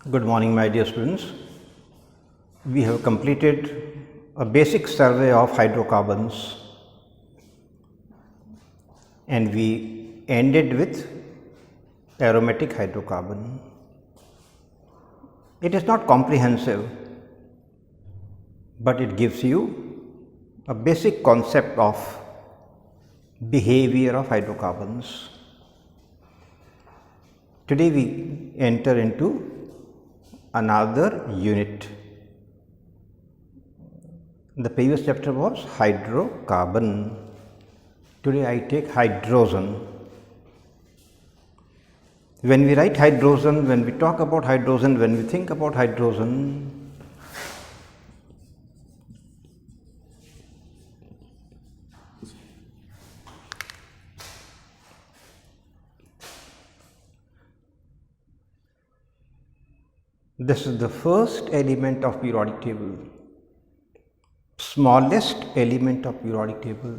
Good morning, my dear students. We have completed a basic survey of hydrocarbons and we ended with aromatic hydrocarbon. It is not comprehensive, but it gives you a basic concept of behavior of hydrocarbons. Today we enter into another unit. The previous chapter was hydrocarbon. Today I take hydrogen. When we write hydrogen, when we talk about hydrogen, when we think about hydrogen, this is the first element of periodic table, smallest element of periodic table,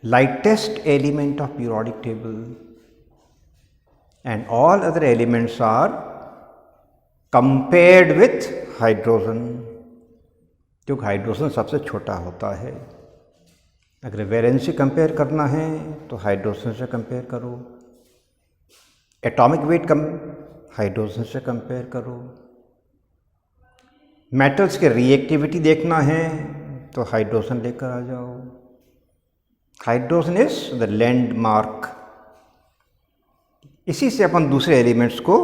lightest element of periodic table, and all other elements are compared with hydrogen, क्योंकि hydrogen सबसे छोटा होता है. अगर valence से compare करना है तो हाइड्रोजन से कंपेयर करो, एटॉमिक वेट कम हाइड्रोजन से कंपेयर करो, मेटल्स के रिएक्टिविटी देखना है तो हाइड्रोजन लेकर आ जाओ. Hydrogen is the landmark. इसी से अपन दूसरे एलिमेंट्स को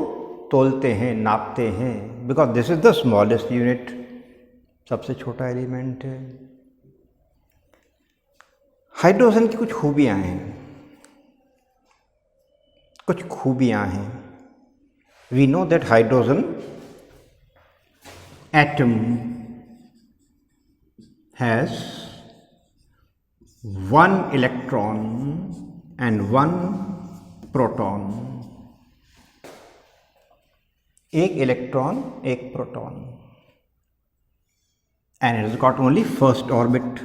तोलते हैं, नापते हैं, because this is the smallest unit, सबसे छोटा एलिमेंट है. हाइड्रोजन की कुछ खूबियां हैं, कुछ खूबियां हैं. We know that hydrogen atom has one electron and one proton. एक इलेक्ट्रॉन एक proton, and it has got only first orbit.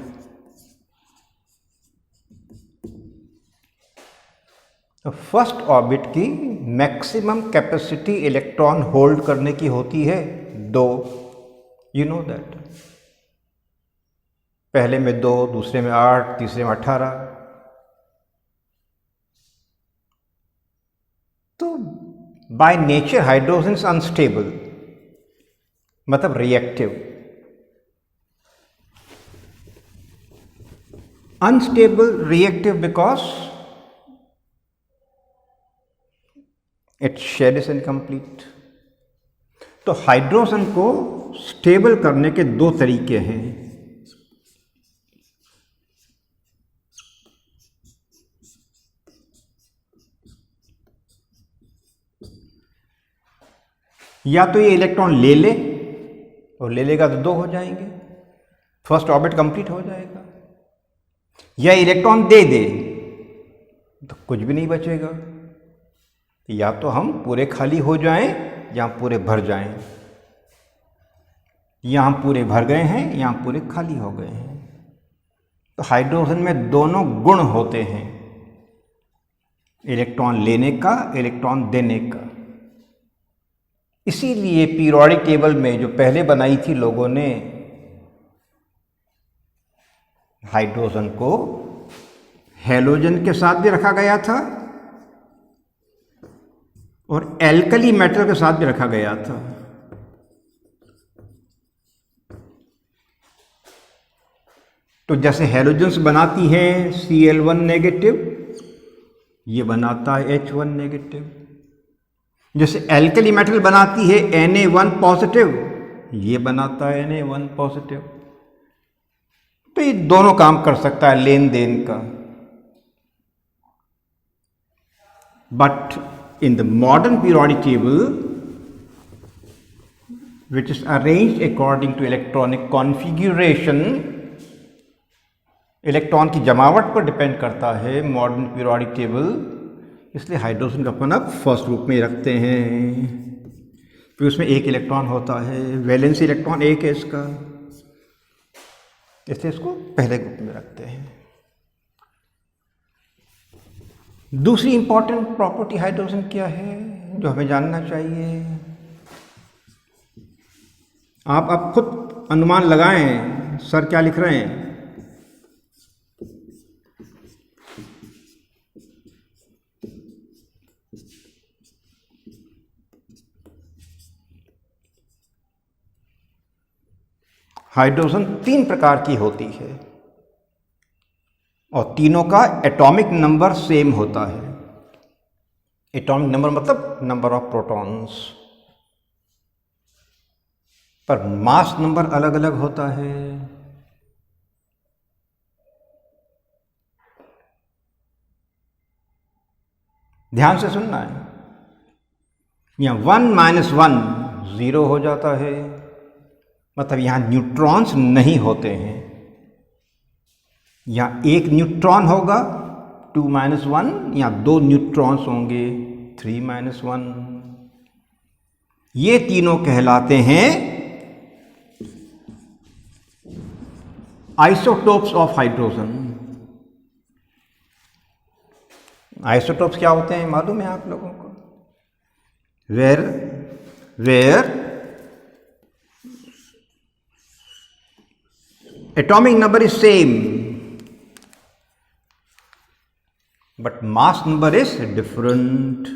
तो फर्स्ट ऑर्बिट की मैक्सिमम कैपेसिटी इलेक्ट्रॉन होल्ड करने की होती है 2. You know that. पहले में 2, दूसरे में 8, तीसरे में 18. तो by nature hydrogen is unstable, मतलब reactive. Unstable reactive because its shell is incomplete. तो हाइड्रोजन को स्टेबल करने के 2 तरीके हैं. या तो ये इलेक्ट्रॉन ले ले, और ले लेगा तो 2 हो जाएंगे, फर्स्ट ऑर्बिट कंप्लीट हो जाएगा. या इलेक्ट्रॉन दे दे तो कुछ भी नहीं बचेगा. या तो हम पूरे खाली हो जाएं या पूरे भर जाएं. या हम पूरे भर गए हैं या हम पूरे खाली हो गए हैं. तो हाइड्रोजन में दोनों गुण होते हैं, इलेक्ट्रॉन लेने का, इलेक्ट्रॉन देने का. इसीलिए पीरियोडिक टेबल में जो पहले बनाई थी लोगों ने, हाइड्रोजन को हैलोजन के साथ भी रखा गया था और एल्कली मेटल के साथ भी रखा गया था. तो जैसे हैलोजन्स बनाती है Cl1 नेगेटिव, ये बनाता है H1 नेगेटिव. जैसे एल्कली मेटल बनाती है Na1 पॉजिटिव, ये बनाता है Na1 पॉजिटिव. तो ये दोनों काम कर सकता है लेन देन का. But in the modern periodic table, which is arranged according to electronic configuration, electron की जमावट पर डिपेंड करता है मॉडर्न पीरियोडिक टेबल. इसलिए हाइड्रोजन का अपन अब फर्स्ट ग्रुप में रखते हैं. फिर उसमें एक इलेक्ट्रॉन होता है, वैलेंस इलेक्ट्रॉन एक है इसका, इसलिए इसको पहले ग्रुप में रखते हैं. दूसरी इंपॉर्टेंट प्रॉपर्टी हाइड्रोजन क्या है जो हमें जानना चाहिए? आप खुद अनुमान लगाएं सर क्या लिख रहे हैं। हाइड्रोजन 3 प्रकार की होती है और तीनों का एटॉमिक नंबर सेम होता है। एटॉमिक नंबर मतलब नंबर ऑफ प्रोटॉन्स, पर मास नंबर अलग अलग होता है। ध्यान से सुनना है। यहां 1 - 1 0 हो जाता है, मतलब यहां न्यूट्रॉन्स नहीं होते हैं। यहां एक न्यूट्रॉन होगा 2 - 1, यहां 2 न्यूट्रॉन्स होंगे 3 - 1। ये तीनों कहलाते हैं आइसोटोप्स ऑफ हाइड्रोजन। आइसोटोप्स क्या होते हैं मालूम है आप लोगों को? Where atomic number is same but mass number is different।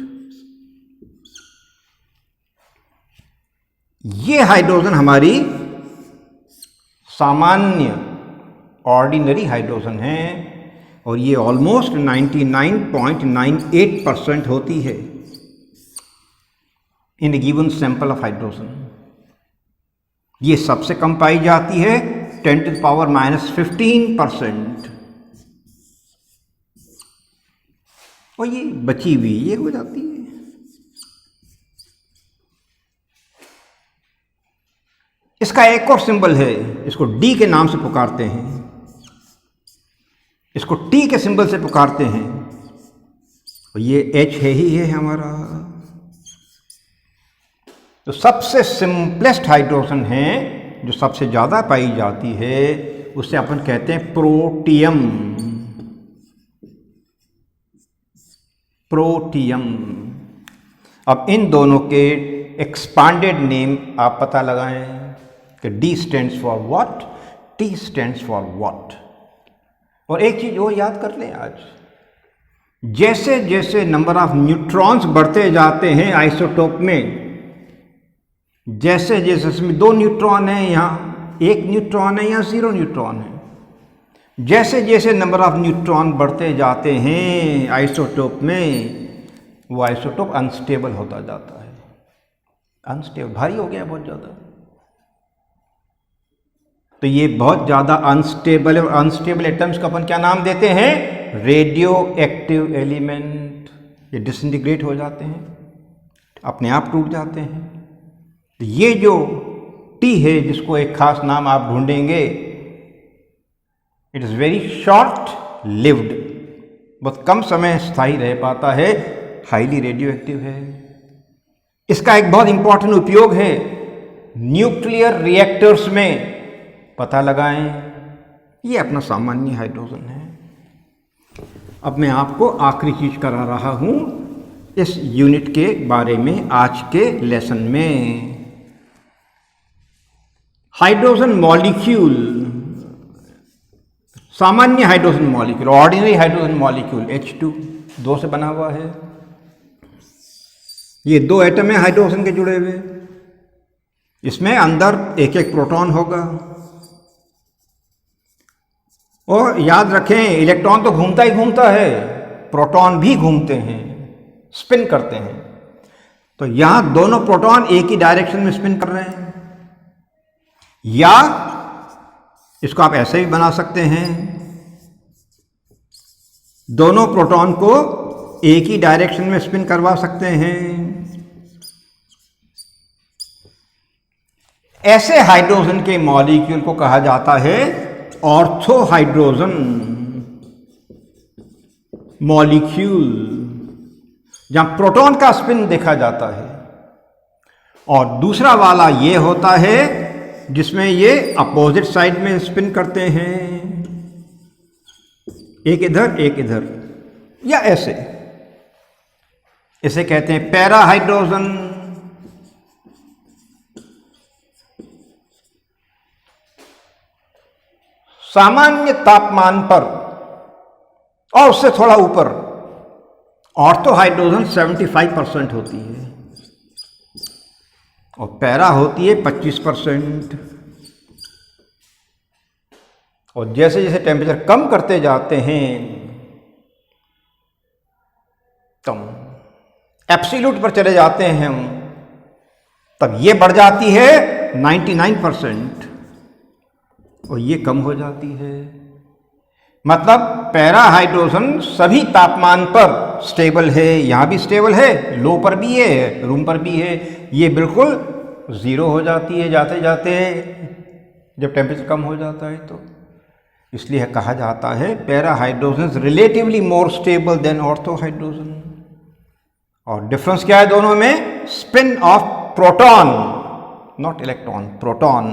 ये हाइड्रोजन हमारी सामान्य ऑर्डिनरी हाइड्रोजन है और ये ऑलमोस्ट 99.98% होती है इन ए गिवन सैंपल ऑफ हाइड्रोजन। ये सबसे कम पाई जाती है 10⁻⁻15%। और ये बची हुई ये हो जाती है। इसका एक और सिंबल है, इसको डी के नाम से पुकारते हैं, इसको टी के सिंबल से पुकारते हैं और ये एच है ही है हमारा। तो सबसे सिंपलेस्ट हाइड्रोजन है जो सबसे ज़्यादा पाई जाती है, उसे अपन कहते हैं प्रोटियम। प्रोटियम। अब इन दोनों के एक्सपांडेड नेम आप पता लगाएं कि D stands for what, T stands for what. और एक चीज और याद कर लें आज, जैसे जैसे नंबर ऑफ न्यूट्रॉन्स बढ़ते जाते हैं आइसोटोप में, जैसे जैसे इसमें 2 न्यूट्रॉन है, यहाँ 1 न्यूट्रॉन है, यहाँ 0 न्यूट्रॉन है, जैसे जैसे नंबर ऑफ न्यूट्रॉन बढ़ते जाते हैं आइसोटोप में, वो आइसोटोप अनस्टेबल होता जाता है। अनस्टेबल, भारी हो गया बहुत ज़्यादा। तो ये बहुत ज़्यादा अनस्टेबल है और अनस्टेबल एटम्स का अपन क्या नाम देते हैं? Radio active element. ये डिसइंटीग्रेट हो जाते हैं, अपने आप टूट जाते हैं। तो ये जो टी है, जिसको एक खास नाम आप ढूंढेंगे, it is very short lived, बहुत कम समय स्थायी रह पाता है, हाईली रेडियो एक्टिव है। इसका एक बहुत इंपॉर्टेंट उपयोग है न्यूक्लियर रिएक्टर्स में, पता लगाएं। ये अपना सामान्य हाइड्रोजन है। अब मैं आपको आखिरी चीज करा रहा हूं इस यूनिट के बारे में आज के लेसन में। हाइड्रोजन मॉलिक्यूल, सामान्य hydrogen molecule, ordinary hydrogen molecule H2 2 से बना हुआ है। ये 2 एटम है हाइड्रोजन के जुड़े हुए, इसमें अंदर एक एक प्रोटॉन होगा। और याद रखें, इलेक्ट्रॉन तो घूमता ही घूमता है, प्रोटॉन भी घूमते हैं, स्पिन करते हैं। तो यहां दोनों प्रोटॉन एक ही डायरेक्शन में स्पिन कर रहे हैं। या इसको आप ऐसे भी बना सकते हैं, दोनों प्रोटॉन को एक ही डायरेक्शन में स्पिन करवा सकते हैं। ऐसे हाइड्रोजन के मॉलिक्यूल को कहा जाता है ऑर्थो हाइड्रोजन मॉलिक्यूल, जहां प्रोटॉन का स्पिन देखा जाता है। और दूसरा वाला ये होता है जिसमें ये अपोजिट साइड में स्पिन करते हैं, एक इधर एक इधर, या ऐसे। इसे कहते हैं पैरा हाइड्रोजन। सामान्य तापमान पर और उससे थोड़ा ऊपर ऑर्थो हाइड्रोजन 75% होती है और पैरा होती है 25%। और जैसे जैसे टेम्परेचर कम करते जाते हैं कम एब्सोल्यूट पर चले जाते हैं हम, तब ये बढ़ जाती है 99% और ये कम हो जाती है। मतलब पैरा हाइड्रोजन सभी तापमान पर स्टेबल है, यहाँ भी स्टेबल है, लो पर भी है, रूम पर भी है। ये बिल्कुल ज़ीरो हो जाती है जाते जाते जब टेम्परेचर कम हो जाता है। तो इसलिए कहा जाता है para hydrogen relatively more stable then ortho hydrogen. और डिफरेंस क्या है दोनों में? Spin off proton, not electron, proton.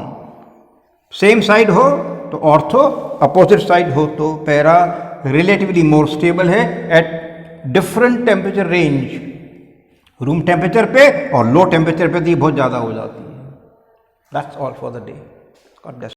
Same side हो तो ऑर्थो, अपोजिट साइड हो तो पैरा रिलेटिवली मोर स्टेबल है at different temperature range. Room temperature पे और लो टेम्परेचर पे भी बहुत ज़्यादा हो जाती है। That's all for the day. God bless.